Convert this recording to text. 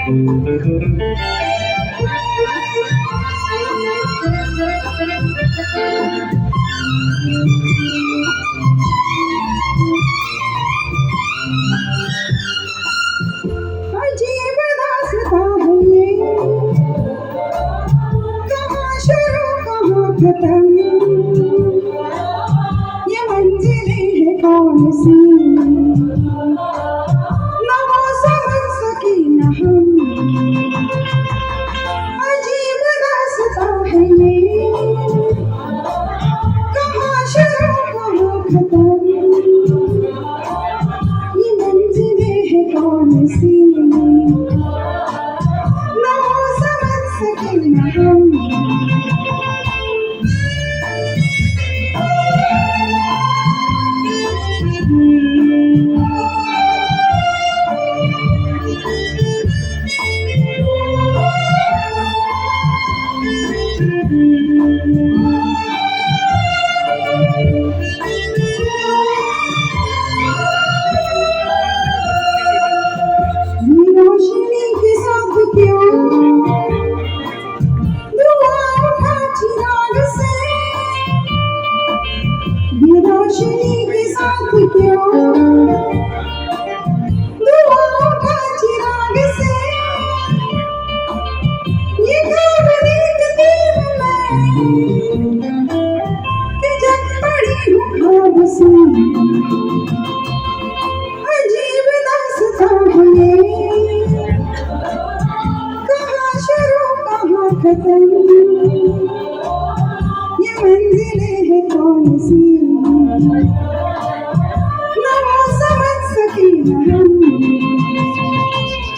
अजीब दास्तां है ये, कहाँ शुरू कहाँ खत्म, ये मंजिलें हैं कौन सी, ना वो समझ सकी ना हम। अजीब दास्तां है ये, कहाँ शुरू कहाँ खत्म, ये मंजिलें हैं कौन सी, ना वो समझ सके ना हम। रोशनी के साथ क्यों धुआं उठा चिराग से, ये रोशनी के साथ क्यों धुआं उठा चिराग से, ये ख्वाब देखती हूँ मैं कि जग पड़ी हूँ ख्वाब से। अजीब दास्तां है ये, कहाँ शुरू कहाँ खत्म, ये मंजिलें हैं कौन सी, ना वो समझ सकी ना